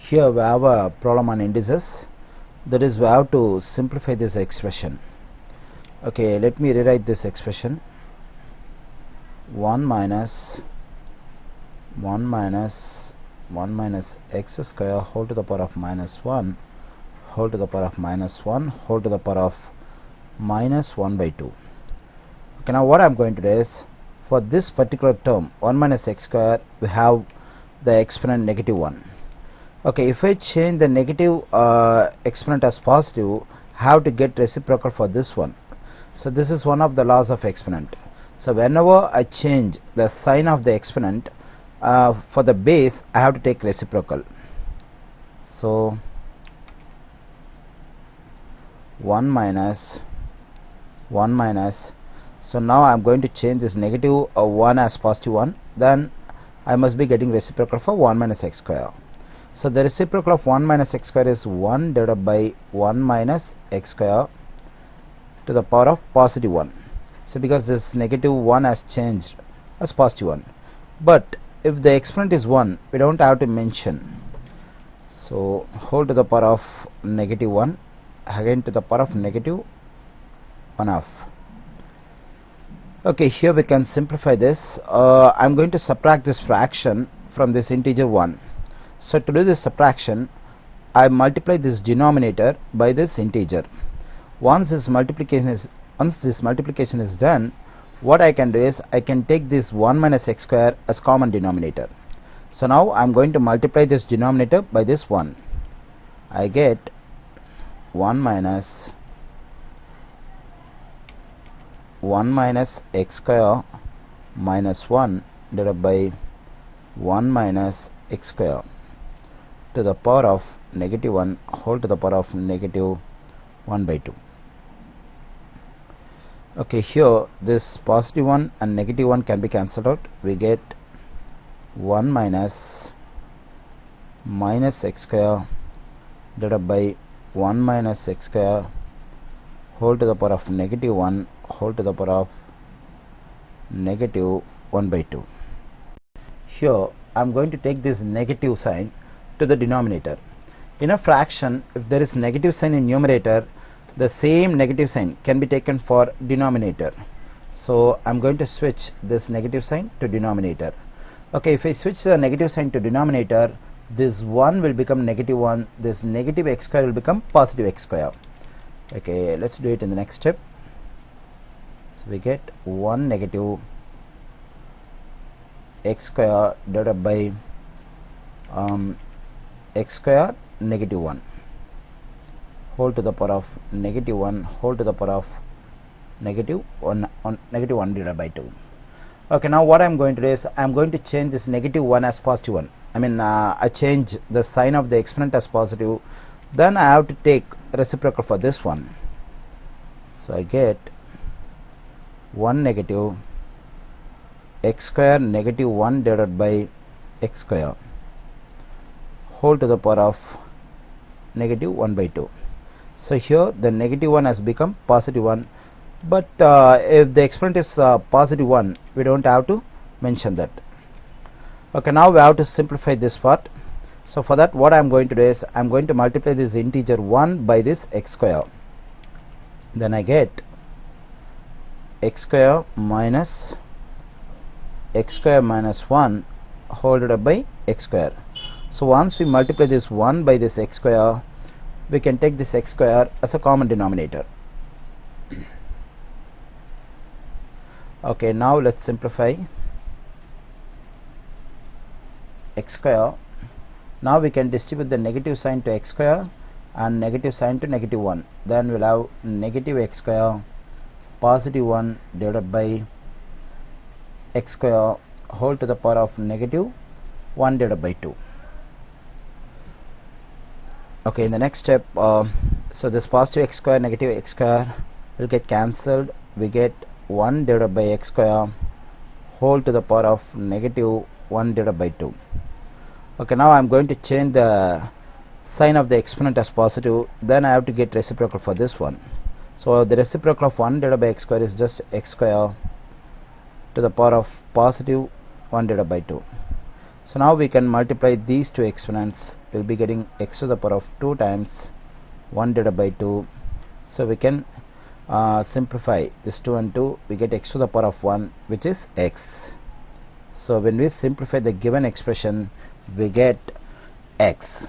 Here we have a problem on indices, that is we have to simplify this expression. Okay, let me rewrite this expression. 1 minus 1 minus x square whole to the power of minus 1 whole to the power of minus 1 whole to the power of minus 1 by 2. Okay, now what I am going to do is, for this particular term 1 minus x square, we have the exponent negative 1. Okay, if I change the negative exponent as positive, I have to get reciprocal for this one. So this is one of the laws of exponent. So whenever I change the sign of the exponent for the base, I have to take reciprocal. So 1 minus, so now I am going to change this negative 1 as positive 1, then I must be getting reciprocal for 1 minus x square. So the reciprocal of 1 minus x square is 1 divided by 1 minus x square to the power of positive 1. So because this negative 1 has changed as positive 1. But if the exponent is 1, we don't have to mention. So whole to the power of negative 1 again to the power of negative 1 half. Okay, here we can simplify this. I am going to subtract this fraction from this integer 1. So to do this subtraction, I multiply this denominator by this integer. Once this multiplication is done, what I can do is I can take this 1 minus x square as common denominator. So now I am going to multiply this denominator by this 1. I get 1 minus x square minus 1 divided by 1 minus x square to the power of negative 1 whole to the power of negative 1 by 2. Okay, here this positive 1 and negative 1 can be cancelled out. We get 1 minus x square divided by 1 minus x square whole to the power of negative 1 whole to the power of negative 1 by 2. Here I am going to take this negative sign to the denominator. In a fraction, if there is negative sign in numerator, the same negative sign can be taken for denominator. So I am going to switch this negative sign to denominator. Okay, if I switch the negative sign to denominator, this 1 will become negative 1, this negative x square will become positive x square. Okay, let's do it in the next step. So we get 1 negative x square divided by x square negative 1 whole to the power of negative 1 whole to the power of negative 1 divided by 2. Okay, now what I am going to do is I am going to change this negative 1 as positive 1. I change the sign of the exponent as positive, then I have to take reciprocal for this one. So I get 1 negative x square negative 1 divided by x square whole to the power of negative 1 by 2. So here the negative 1 has become positive 1, but if the exponent is positive 1, we don't have to mention that. Okay, now we have to simplify this part. So for that, what I am going to do is I am going to multiply this integer 1 by this x square. Then I get x square minus 1 whole divided by x square. So once we multiply this 1 by this x square, we can take this x square as a common denominator. Okay, now let's simplify x square. Now we can distribute the negative sign to x square and negative sign to negative 1. Then we'll have negative x square positive 1 divided by x square whole to the power of negative 1 divided by 2. Okay, in the next step, so this positive x square negative x square will get cancelled. We get 1 divided by x square whole to the power of negative 1 divided by 2. Okay, now I am going to change the sign of the exponent as positive, then I have to get reciprocal for this one. So the reciprocal of 1 divided by x square is just x square to the power of positive 1 divided by 2. So now we can multiply these two exponents. We'll be getting x to the power of 2 times 1 divided by 2. So we can simplify this 2 and 2, we get x to the power of 1, which is x. So when we simplify the given expression, we get x.